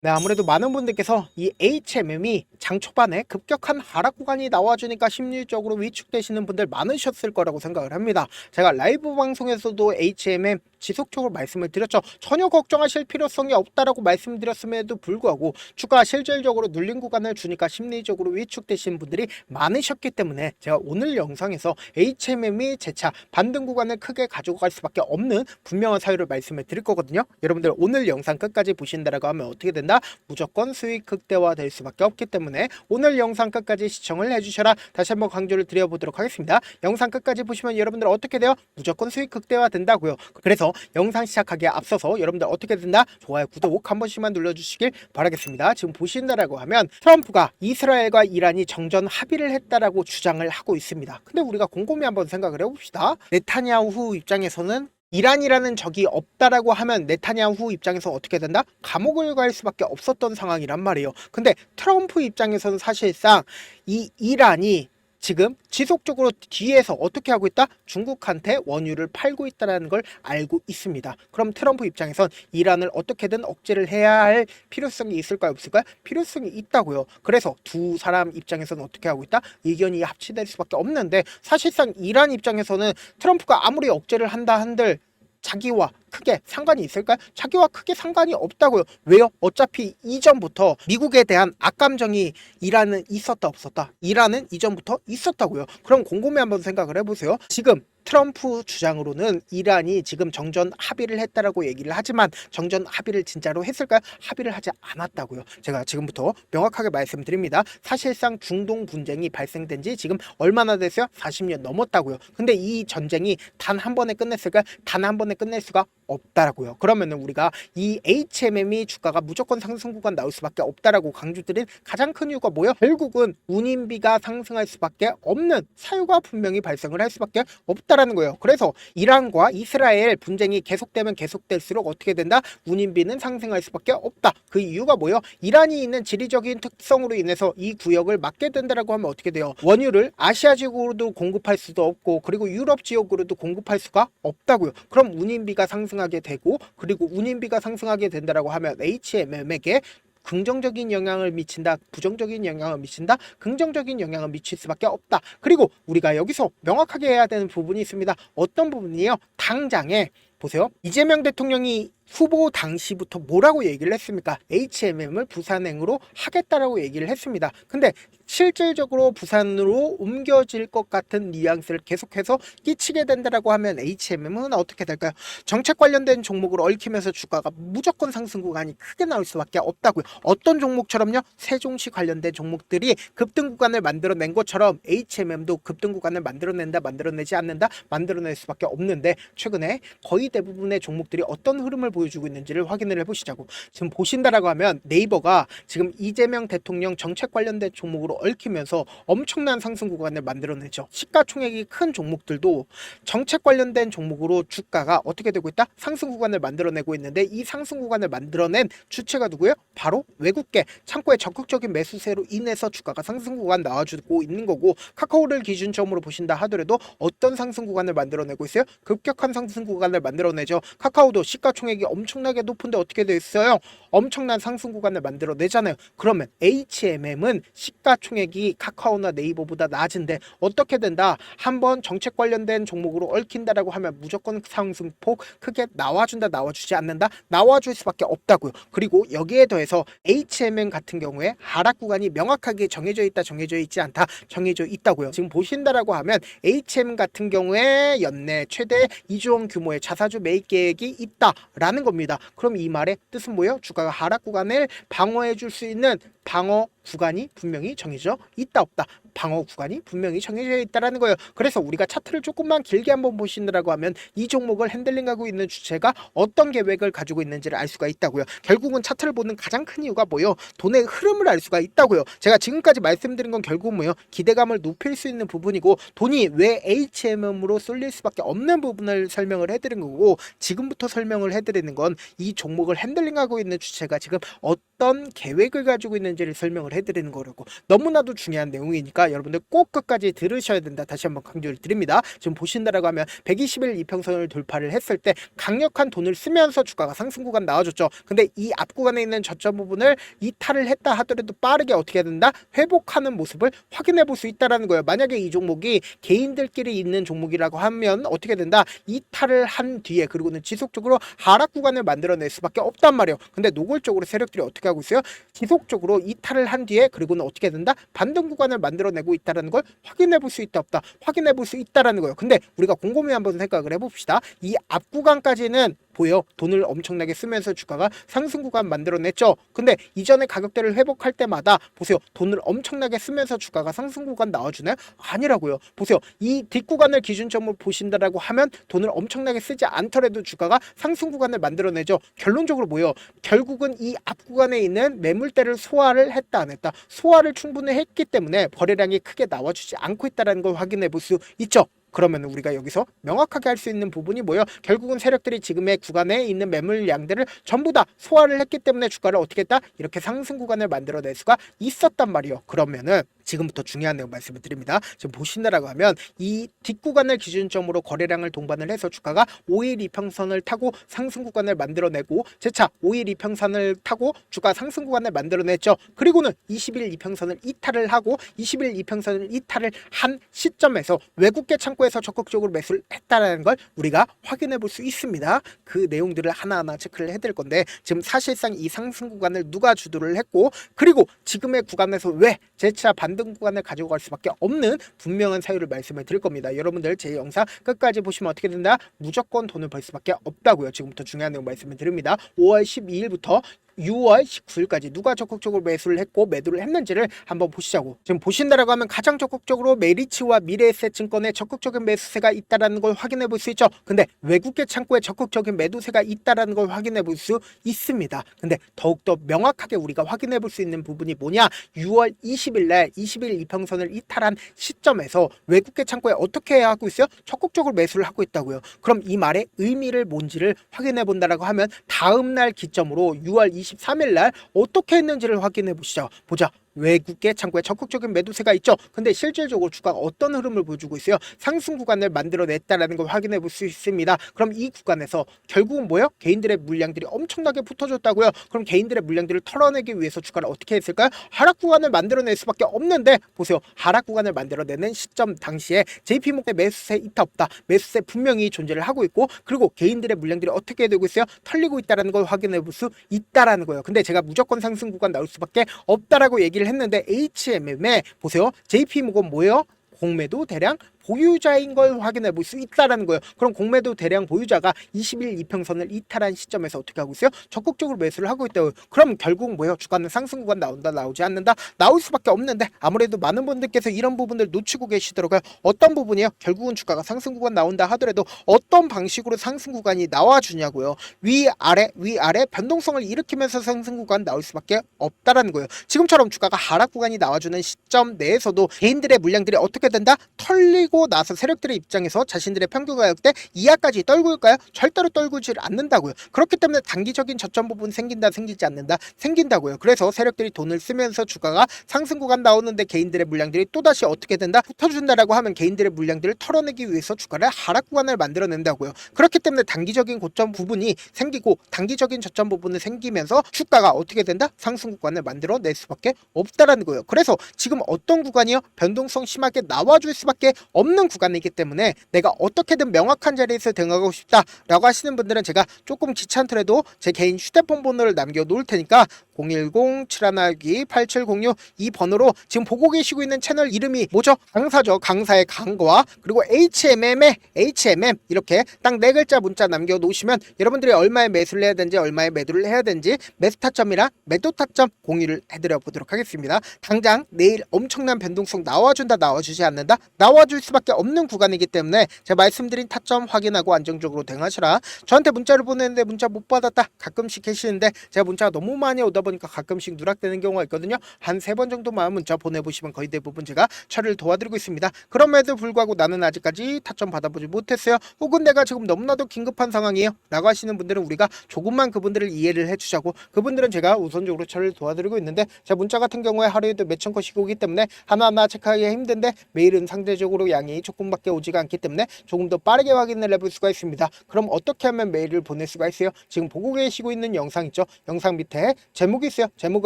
네, 아무래도 많은 분들께서 이 HMM이 장 초반에 급격한 하락 구간이 나와주니까 심리적으로 위축되시는 분들 많으셨을 거라고 생각을 합니다. 제가 라이브 방송에서도 HMM 지속적으로 말씀을 드렸죠. 전혀 걱정하실 필요성이 없다라고 말씀드렸음에도 불구하고 주가 실질적으로 눌린 구간을 주니까 심리적으로 위축되신 분들이 많으셨기 때문에 제가 오늘 영상에서 HMM이 재차 반등 구간을 크게 가지고 갈 수밖에 없는 분명한 사유를 말씀을 드릴 거거든요. 여러분들 오늘 영상 끝까지 보신다라고 하면 어떻게 된다? 무조건 수익 극대화될 수밖에 없기 때문에 오늘 영상 끝까지 시청을 해주셔라. 다시 한번 강조를 드려보도록 하겠습니다. 영상 끝까지 보시면 여러분들 어떻게 돼요? 무조건 수익 극대화 된다고요. 그래서 영상 시작하기에 앞서서 여러분들 어떻게 된다? 좋아요, 구독 한 번씩만 눌러주시길 바라겠습니다. 지금 보신다라고 하면 트럼프가 이스라엘과 이란이 정전 합의를 했다라고 주장을 하고 있습니다. 근데 우리가 곰곰이 한번 생각을 해봅시다. 네타냐후 입장에서는 이란이라는 적이 없다라고 하면 네타냐후 입장에서 어떻게 된다? 감옥을 갈 수밖에 없었던 상황이란 말이에요. 근데 트럼프 입장에서는 사실상 이 이란이 지금 지속적으로 뒤에서 어떻게 하고 있다? 중국한테 원유를 팔고 있다는 걸 알고 있습니다. 그럼 트럼프 입장에선 이란을 어떻게든 억제를 해야 할 필요성이 있을까요? 없을까요? 필요성이 있다고요. 그래서 두 사람 입장에서는 어떻게 하고 있다? 의견이 합치될 수밖에 없는데 사실상 이란 입장에서는 트럼프가 아무리 억제를 한다 한들 자기와 크게 상관이 있을까요? 자기와 크게 상관이 없다고요. 왜요? 어차피 이전부터 미국에 대한 악감정이 이란은 있었다 없었다? 이란은 이전부터 있었다고요. 그럼 곰곰이 한번 생각을 해보세요. 지금 트럼프 주장으로는 이란이 지금 정전 합의를 했다라고 얘기를 하지만 정전 합의를 진짜로 했을까요? 합의를 하지 않았다고요. 제가 지금부터 명확하게 말씀드립니다. 사실상 중동 분쟁이 발생된 지 지금 얼마나 됐어요? 40년 넘었다고요. 근데 이 전쟁이 단 한 번에 끝냈을까요? 단 한 번에 끝낼 수가 없다라고요. 그러면은 우리가 이 HMM이 주가가 무조건 상승 구간 나올 수밖에 없다라고 강조드린 가장 큰 이유가 뭐예요? 결국은 운임비가 상승할 수밖에 없는 사유가 분명히 발생을 할 수밖에 없다라는 거예요. 그래서 이란과 이스라엘 분쟁이 계속되면 계속될수록 어떻게 된다? 운임비는 상승할 수밖에 없다. 그 이유가 뭐예요? 이란이 있는 지리적인 특성으로 인해서 이 구역을 막게 된다라고 하면 어떻게 돼요? 원유를 아시아 지역으로도 공급할 수도 없고 그리고 유럽 지역으로도 공급할 수가 없다고요. 그럼 운임비가 상승하게 되고 그리고 운임비가 상승하게 된다라고 하면 HMM에게 긍정적인 영향을 미친다, 부정적인 영향을 미친다, 긍정적인 영향을 미칠 수밖에 없다. 그리고 우리가 여기서 명확하게 해야 되는 부분이 있습니다. 어떤 부분이에요? 당장에 보세요. 이재명 대통령이 후보 당시부터 뭐라고 얘기를 했습니까? HMM을 부산행으로 하겠다라고 얘기를 했습니다. 근데 실질적으로 부산으로 옮겨질 것 같은 뉘앙스를 계속해서 끼치게 된다라고 하면 HMM은 어떻게 될까요? 정책 관련된 종목으로 얽히면서 주가가 무조건 상승 구간이 크게 나올 수밖에 없다고요. 어떤 종목처럼요? 세종시 관련된 종목들이 급등 구간을 만들어낸 것처럼 HMM도 급등 구간을 만들어낸다, 만들어내지 않는다, 만들어낼 수밖에 없는데 최근에 거의 대부분의 종목들이 어떤 흐름을 보여주고 있는지를 확인을 해보시자고. 지금 보신다라고 하면 네이버가 지금 이재명 대통령 정책 관련된 종목으로 얽히면서 엄청난 상승 구간을 만들어내죠. 시가총액이 큰 종목들도 정책 관련된 종목으로 주가가 어떻게 되고 있다? 상승 구간을 만들어내고 있는데 이 상승 구간을 만들어낸 주체가 누구예요? 바로 외국계 창고의 적극적인 매수세로 인해서 주가가 상승 구간 나와주고 있는 거고 카카오를 기준점으로 보신다 하더라도 어떤 상승 구간을 만들어내고 있어요? 급격한 상승 구간을 만들어내죠. 카카오도 시가총액이 엄청나게 높은데 어떻게 돼 있어요? 엄청난 상승 구간을 만들어내잖아요. 그러면 HMM은 시가총액이 카카오나 네이버보다 낮은데 어떻게 된다? 한번 정책 관련된 종목으로 얽힌다라고 하면 무조건 상승폭 크게 나와준다, 나와주지 않는다? 나와줄 수밖에 없다고요. 그리고 여기에 더해서 HMM 같은 경우에 하락 구간이 명확하게 정해져 있다, 정해져 있지 않다, 정해져 있다고요. 지금 보신다라고 하면 HM 같은 경우에 연내 최대 2조 원 규모의 자사주 매입 계획이 있다라는 겁니다. 그럼 이 말의 뜻은 뭐예요? 주가가 하락 구간을 방어해 줄 수 있는 방어 구간이 분명히 정해져 있다 없다. 방어 구간이 분명히 정해져 있다라는 거예요. 그래서 우리가 차트를 조금만 길게 한번 보시느라고 하면 이 종목을 핸들링하고 있는 주체가 어떤 계획을 가지고 있는지를 알 수가 있다고요. 결국은 차트를 보는 가장 큰 이유가 뭐예요? 돈의 흐름을 알 수가 있다고요. 제가 지금까지 말씀드린 건 결국 뭐예요? 기대감을 높일 수 있는 부분이고 돈이 왜 HMM으로 쏠릴 수밖에 없는 부분을 설명을 해드린 거고 지금부터 설명을 해드리는 건 이 종목을 핸들링하고 있는 주체가 지금 어떤 계획을 가지고 있는 있는지를 설명을 해드리는 거라고. 너무나도 중요한 내용이니까 여러분들 꼭 끝까지 들으셔야 된다. 다시 한번 강조를 드립니다. 지금 보신다라고 하면 120일 이평선을 돌파를 했을 때 강력한 돈을 쓰면서 주가가 상승 구간 나와줬죠. 근데 이 앞 구간에 있는 저점 부분을 이탈을 했다 하더라도 빠르게 어떻게 해야 된다? 회복하는 모습을 확인해 볼 수 있다라는 거예요. 만약에 이 종목이 개인들끼리 있는 종목이라고 하면 어떻게 된다? 이탈을 한 뒤에 그리고는 지속적으로 하락 구간을 만들어낼 수밖에 없단 말이에요. 근데 노골적으로 세력들이 어떻게 하고 있어요? 지속적으로 이탈을 한 뒤에 그리고는 어떻게 된다? 반등 구간을 만들어내고 있다는 걸 확인해 볼 수 있다 없다? 확인해 볼 수 있다라는 거예요. 근데 우리가 곰곰이 한번 생각을 해봅시다. 이 앞 구간까지는 보여 돈을 엄청나게 쓰면서 주가가 상승 구간 만들어냈죠. 근데 이전의 가격대를 회복할 때마다 보세요. 돈을 엄청나게 쓰면서 주가가 상승 구간 나와주나요? 아니라고요. 보세요. 이 뒷구간을 기준점으로 보신다라고 하면 돈을 엄청나게 쓰지 않더라도 주가가 상승 구간을 만들어내죠. 결론적으로 뭐예요? 결국은 이 앞 구간에 있는 매물대를 소화를 했다 안 했다? 소화를 충분히 했기 때문에 거래량이 크게 나와주지 않고 있다는 걸 확인해 볼 수 있죠. 그러면 우리가 여기서 명확하게 할 수 있는 부분이 뭐예요? 결국은 세력들이 지금의 구간에 있는 매물량들을 전부 다 소화를 했기 때문에 주가를 어떻게 했다? 이렇게 상승 구간을 만들어낼 수가 있었단 말이에요. 그러면은 지금부터 중요한 내용 말씀을 드립니다. 지금 보신다라고 하면 이 뒷구간을 기준점으로 거래량을 동반을 해서 주가가 5일 이평선을 타고 상승 구간을 만들어내고 재차 5일 이평선을 타고 주가 상승 구간을 만들어냈죠. 그리고는 20일 이평선을 이탈을 하고 20일 이평선을 이탈을 한 시점에서 외국계 창고에서 적극적으로 매수를 했다는 걸 우리가 확인해 볼 수 있습니다. 그 내용들을 하나하나 체크를 해드릴 건데 지금 사실상 이 상승 구간을 누가 주도를 했고 그리고 지금의 구간에서 왜 재차 반등 구간을 가지고 갈 수밖에 없는 분명한 사유를 말씀을 드릴 겁니다. 여러분들 제 영상 끝까지 보시면 어떻게 된다? 무조건 돈을 벌 수밖에 없다고요. 지금부터 중요한 내용 말씀을 드립니다. 5월 12일부터 6월 19일까지 누가 적극적으로 매수를 했고 매도를 했는지를 한번 보시자고. 지금 보신다라고 하면 가장 적극적으로 메리츠와 미래에셋증권에 적극적인 매수세가 있다라는 걸 확인해 볼 수 있죠. 근데 외국계 창고에 적극적인 매도세가 있다라는 걸 확인해 볼 수 있습니다. 근데 더욱더 명확하게 우리가 확인해 볼 수 있는 부분이 뭐냐? 6월 20일 날 20일 이평선을 이탈한 시점에서 외국계 창고에 어떻게 하고 있어요? 적극적으로 매수를 하고 있다고요. 그럼 이 말의 의미를 뭔지를 확인해 본다라고 하면 다음 날 기점으로 6월 23일 날 어떻게 했는지를 확인해 보시죠. 보자. 외국계 창고에 적극적인 매도세가 있죠. 근데 실질적으로 주가가 어떤 흐름을 보여주고 있어요? 상승 구간을 만들어냈다라는 걸 확인해 볼 수 있습니다. 그럼 이 구간에서 결국은 뭐예요? 개인들의 물량들이 엄청나게 붙어줬다고요. 그럼 개인들의 물량들을 털어내기 위해서 주가를 어떻게 했을까요? 하락 구간을 만들어낼 수밖에 없는데 보세요. 하락 구간을 만들어내는 시점 당시에 JP모건의 매수세 있다 없다. 매수세 분명히 존재를 하고 있고 그리고 개인들의 물량들이 어떻게 되고 있어요? 털리고 있다라는 걸 확인해 볼 수 있다라는 거예요. 근데 제가 무조건 상승 구간 나올 수밖에 없다라고 얘기를 했는데 HMM에 보세요. JP모건 뭐예요? 공매도 대량 보유자인 걸 확인해 볼 수 있다라는 거예요. 그럼 공매도 대량 보유자가 20일 이평선을 이탈한 시점에서 어떻게 하고 있어요? 적극적으로 매수를 하고 있다고요. 그럼 결국 뭐예요? 주가는 상승 구간 나온다 나오지 않는다? 나올 수밖에 없는데 아무래도 많은 분들께서 이런 부분들 놓치고 계시더라고요. 어떤 부분이요? 결국은 주가가 상승 구간 나온다 하더라도 어떤 방식으로 상승 구간이 나와주냐고요. 위아래 변동성을 일으키면서 상승 구간 나올 수밖에 없다라는 거예요. 지금처럼 주가가 하락 구간이 나와주는 시점 내에서도 개인들의 물량들이 어떻게 된다? 털리고 나서 세력들의 입장에서 자신들의 평균 가격대 이하까지 떨굴까요? 절대로 떨구질 않는다고요. 그렇기 때문에 단기적인 저점 부분 생긴다 생기지 않는다 생긴다고요. 그래서 세력들이 돈을 쓰면서 주가가 상승 구간 나오는데 개인들의 물량들이 또다시 어떻게 된다? 붙어준다라고 하면 개인들의 물량들을 털어내기 위해서 주가를 하락 구간을 만들어낸다고요. 그렇기 때문에 단기적인 고점 부분이 생기고 단기적인 저점 부분이 생기면서 주가가 어떻게 된다? 상승 구간을 만들어낼 수밖에 없다라는 거예요. 그래서 지금 어떤 구간이요? 변동성 심하게 나와줄 수밖에 없는 구간이기 때문에 내가 어떻게든 명확한 자리에서 대응하고 싶다라고 하시는 분들은 제가 조금 귀찮더라도 제 개인 휴대폰 번호를 남겨놓을 테니까 010-7162-8706 이 번호로 지금 보고 계시고 있는 채널 이름이 뭐죠? 강사죠. 강사의 강과 그리고 HMM의 HMM 이렇게 딱 네 글자 문자 남겨놓으시면 여러분들이 얼마에 매수를 해야 되는지 얼마에 매도를 해야 되는지 매수 타점이랑 매도 타점 공유를 해드려 보도록 하겠습니다. 당장 내일 엄청난 변동성 나와준다 나와주지 않는다? 나와줄 수 수밖에 없는 구간이기 때문에 제가 말씀드린 타점 확인하고 안정적으로 대응하시라. 저한테 문자를 보내는데 문자 못 받았다 가끔씩 계시는데 제가 문자가 너무 많이 오다 보니까 가끔씩 누락되는 경우가 있거든요. 한 3번 정도만 문자 보내보시면 거의 대부분 제가 처리를 도와드리고 있습니다. 그럼에도 불구하고 나는 아직까지 타점 받아보지 못했어요. 혹은 내가 지금 너무나도 긴급한 상황이에요 라고 하시는 분들은 우리가 조금만 그분들을 이해를 해주자고, 그분들은 제가 우선적으로 처리를 도와드리고 있는데, 제 문자 같은 경우에 하루에도 몇천 건씩 오기 때문에 하나하나 체크하기가 힘든데 메일은 상대적으로 양이 조금밖에 오지가 않기 때문에 조금 더 빠르게 확인을 해볼 수가 있습니다. 그럼 어떻게 하면 메일을 보낼 수가 있어요? 지금 보고 계시고 있는 영상 있죠? 영상 밑에 제목이 있어요. 제목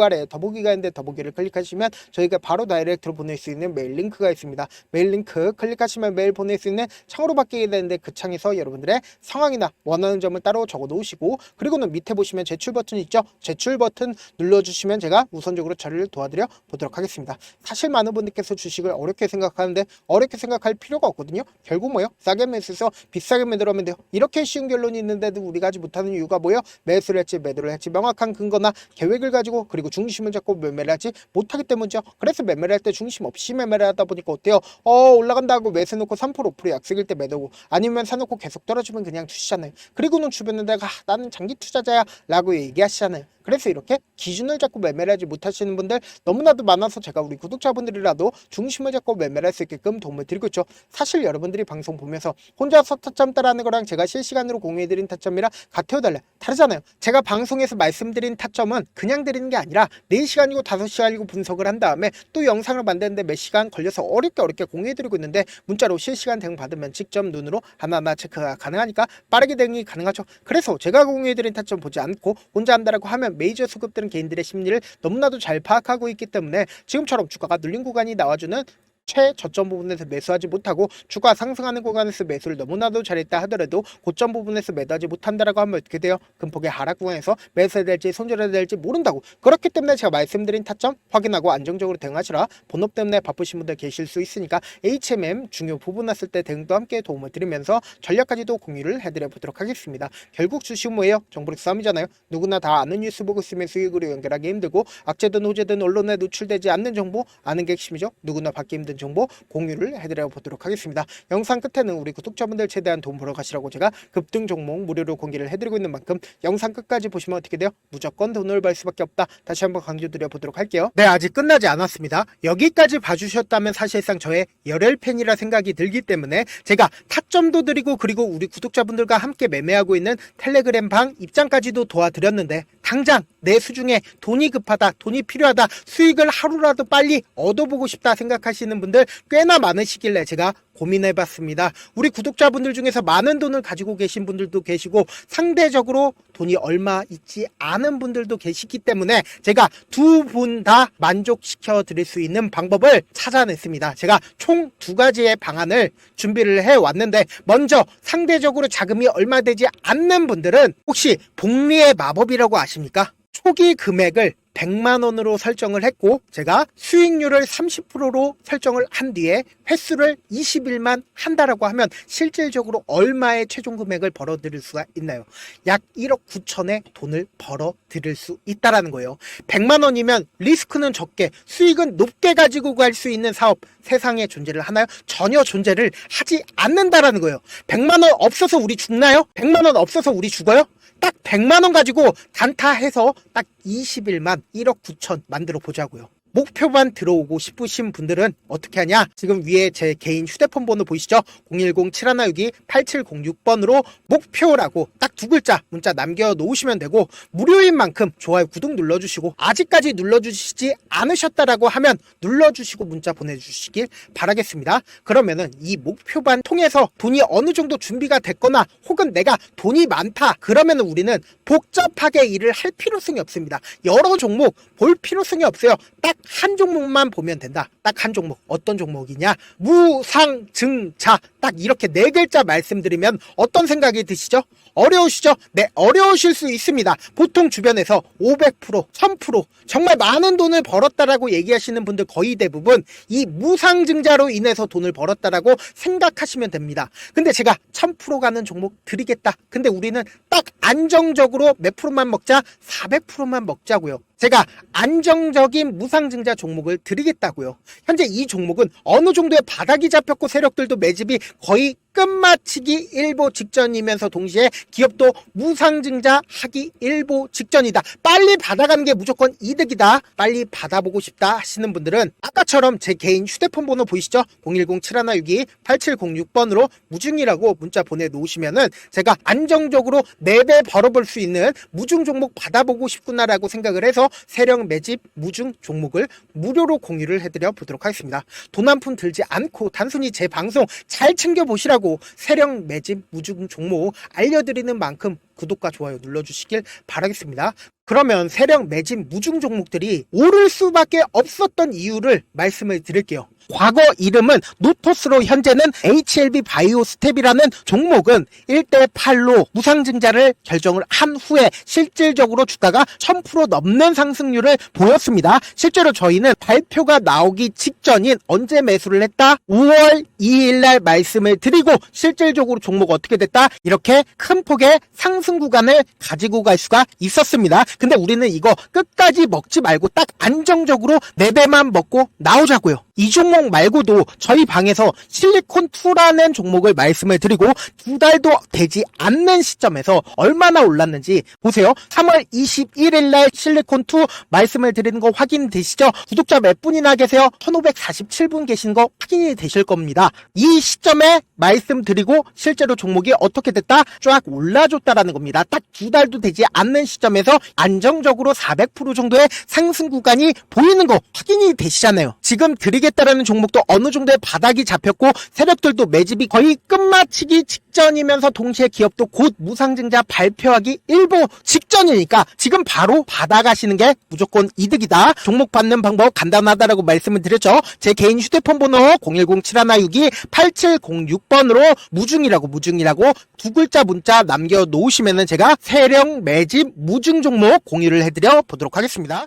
아래에 더보기가 있는데 더보기를 클릭하시면 저희가 바로 다이렉트로 보낼 수 있는 메일 링크가 있습니다. 메일 링크 클릭하시면 메일 보낼 수 있는 창으로 바뀌게 되는데, 그 창에서 여러분들의 상황이나 원하는 점을 따로 적어 놓으시고, 그리고는 밑에 보시면 제출 버튼 있죠? 제출 버튼 눌러주시면 제가 우선적으로 처리를 도와드려 보도록 하겠습니다. 사실 많은 분들께서 주식을 어렵게 생각하는데 어렵게 생각할 필요가 없거든요. 결국 뭐요? 싸게 매수해서 비싸게 매도를 하면 돼요. 이렇게 쉬운 결론이 있는데도 우리가 하지 못하는 이유가 뭐예요? 매수를 했지 매도를 했지 명확한 근거나 계획을 가지고, 그리고 중심을 잡고 매매를 하지 못하기 때문이죠. 그래서 매매를 할 때 중심 없이 매매를 하다 보니까 어때요? 올라간다 하고 매수 놓고 3% 5% 약속일 때 매도고, 아니면 사놓고 계속 떨어지면 그냥 투시잖아요. 그리고는 주변에 내가 나는 장기 투자자야 라고 얘기하시잖아요. 그래서 이렇게 기준을 잡고 매매를 하지 못하시는 분들 너무나도 많아서 제가 우리 구독자분들이라도 중심을 잡고 매매를 할 수 있게끔 도움을 드리고 있죠. 사실 여러분들이 방송 보면서 혼자서 타점 따라하는 거랑 제가 실시간으로 공유해드린 타점이랑 같아요 달라요? 다르잖아요. 제가 방송에서 말씀드린 타점은 그냥 드리는 게 아니라 4시간이고 5시간이고 분석을 한 다음에 또 영상을 만드는데 몇 시간 걸려서 어렵게 공유해드리고 있는데, 문자로 실시간 대응 받으면 직접 눈으로 하나하나 체크가 가능하니까 빠르게 대응이 가능하죠. 그래서 제가 공유해드린 타점 보지 않고 혼자 한다라고 하면 메이저 수급들은 개인들의 심리를 너무나도 잘 파악하고 있기 때문에 지금처럼 주가가 눌린 구간이 나와주는 최저점 부분에서 매수하지 못하고 주가 상승하는 구간에서 매수를 너무나도 잘했다 하더라도 고점 부분에서 매도하지 못한다라고 하면 어떻게 돼요? 금폭의 하락 구간에서 매수해야 될지 손절해야 될지 모른다고. 그렇기 때문에 제가 말씀드린 타점 확인하고 안정적으로 대응하시라. 본업 때문에 바쁘신 분들 계실 수 있으니까 HMM 중요 부분 났을 때 대응도 함께 도움을 드리면서 전략까지도 공유를 해드려 보도록 하겠습니다. 결국 주식은 뭐예요? 정보력 싸움이잖아요. 누구나 다 아는 뉴스 보고 있으면 수익으로 연결하기 힘들고, 악재든 호재든 언론에 노출되지 않는 정보 아는 게 핵심이죠. 누구나 받기 힘든 정보 공유를 해드려 보도록 하겠습니다. 영상 끝에는 우리 구독자분들 최대한 돈 벌어 가시라고 제가 급등 종목 무료로 공개를 해드리고 있는 만큼 영상 끝까지 보시면 어떻게 돼요? 무조건 돈을 벌 수밖에 없다. 다시 한번 강조드려 보도록 할게요. 네, 아직 끝나지 않았습니다. 여기까지 봐주셨다면 사실상 저의 열혈 팬이라 생각이 들기 때문에 제가 타점도 드리고, 그리고 우리 구독자분들과 함께 매매하고 있는 텔레그램 방 입장까지도 도와드렸는데, 당장 내 수중에 돈이 급하다, 돈이 필요하다, 수익을 하루라도 빨리 얻어보고 싶다 생각하시는 분들 꽤나 많으시길래 제가 고민해봤습니다. 우리 구독자분들 중에서 많은 돈을 가지고 계신 분들도 계시고 상대적으로 돈이 얼마 있지 않은 분들도 계시기 때문에 제가 두 분 다 만족시켜 드릴 수 있는 방법을 찾아냈습니다. 제가 총 2가지의 방안을 준비를 해왔는데, 먼저 상대적으로 자금이 얼마 되지 않는 분들은 혹시 복리의 마법이라고 아십니까? 초기 금액을 100만원으로 설정을 했고, 제가 수익률을 30%로 설정을 한 뒤에 횟수를 20일만 한다라고 하면 실질적으로 얼마의 최종 금액을 벌어들일 수가 있나요? 약 1억 9천의 돈을 벌어들일 수 있다라는 거예요. 100만원이면 리스크는 적게 수익은 높게 가지고 갈 수 있는 사업 세상에 존재를 하나요? 전혀 존재를 하지 않는다라는 거예요. 100만원 없어서 우리 죽나요? 100만원 없어서 우리 죽어요? 딱 100만원 가지고 단타해서 딱 20일만 1억 9천 만들어 보자고요. 목표만 들어오고 싶으신 분들은 어떻게 하냐? 지금 위에 제 개인 휴대폰 번호 보이시죠? 010-7162-8706번으로 목표라고 딱 2글자 문자 남겨놓으시면 되고, 무료인 만큼 좋아요 구독 눌러주시고, 아직까지 눌러주시지 않으셨다라고 하면 눌러주시고 문자 보내주시길 바라겠습니다. 그러면은 이 목표반 통해서 돈이 어느 정도 준비가 됐거나, 혹은 내가 돈이 많다 그러면은 우리는 복잡하게 일을 할 필요성이 없습니다. 여러 종목 볼 필요성이 없어요. 딱 한 종목만 보면 된다. 딱 한 종목. 어떤 종목이냐? 무상증자. 딱 딱 이렇게 네 글자 말씀드리면 어떤 생각이 드시죠? 어려우시죠? 네, 어려우실 수 있습니다. 보통 주변에서 500%, 1000% 정말 많은 돈을 벌었다라고 얘기하시는 분들 거의 대부분 이 무상증자로 인해서 돈을 벌었다라고 생각하시면 됩니다. 근데 제가 1000% 가는 종목 드리겠다. 근데 우리는 딱 안정적으로 몇 프로만 먹자? 400%만 먹자고요. 제가 안정적인 무상증자 종목을 드리겠다고요. 현재 이 종목은 어느 정도의 바닥이 잡혔고 세력들도 매집이 거의 끝마치기 일보 직전이면서 동시에 기업도 무상증자 하기 일보 직전이다. 빨리 받아가는 게 무조건 이득이다. 빨리 받아보고 싶다 하시는 분들은 아까처럼 제 개인 휴대폰 번호 보이시죠? 010-7162-8706번으로 무중이라고 문자 보내놓으시면은 제가 안정적으로 4배 벌어볼 수 있는 무중 종목 받아보고 싶구나라고 생각을 해서 세력 매집 무중 종목을 무료로 공유를 해드려 보도록 하겠습니다. 돈 한 푼 들지 않고 단순히 제 방송 잘 챙겨보시라고 세력 매집 무중 종목 알려드리는 만큼 구독과 좋아요 눌러주시길 바라겠습니다. 그러면 세력 매집 무중 종목들이 오를 수밖에 없었던 이유를 말씀을 드릴게요. 과거 이름은 노토스로 현재는 HLB 바이오스텝이라는 종목은 1대8로 무상증자를 결정을 한 후에 실질적으로 주가가 1000% 넘는 상승률을 보였습니다. 실제로 저희는 발표가 나오기 직전인 언제 매수를 했다? 5월 2일 날 말씀을 드리고 실질적으로 종목 어떻게 됐다? 이렇게 큰 폭의 상승 구간을 가지고 갈 수가 있었습니다. 근데 우리는 이거 끝까지 먹지 말고 딱 안정적으로 4배만 먹고 나오자고요. 이 종목 말고도 저희 방에서 실리콘2라는 종목을 말씀을 드리고 2달도 되지 않는 시점에서 얼마나 올랐는지 보세요. 3월 21일 날 실리콘2 말씀을 드리는 거 확인되시죠? 구독자 몇 분이나 계세요? 1547분 계신 거 확인이 되실 겁니다. 이 시점에 말씀드리고 실제로 종목이 어떻게 됐다? 쫙 올라줬다라는 겁니다. 딱 2달도 되지 않는 시점에서 안정적으로 400% 정도의 상승 구간이 보이는 거 확인이 되시잖아요. 지금 드리겠다라는 종목도 어느 정도의 바닥이 잡혔고 세력들도 매집이 거의 끝마치기 직전이면서 동시에 기업도 곧 무상증자 발표하기 일보 직전이니까 지금 바로 받아가시는 게 무조건 이득이다. 종목 받는 방법 간단하다라고 말씀을 드렸죠. 제 개인 휴대폰 번호 010-7162-8706번으로 무중이라고 두 글자 문자 남겨놓으시면은 제가 세력 매집 무중 종목 공유를 해드려 보도록 하겠습니다.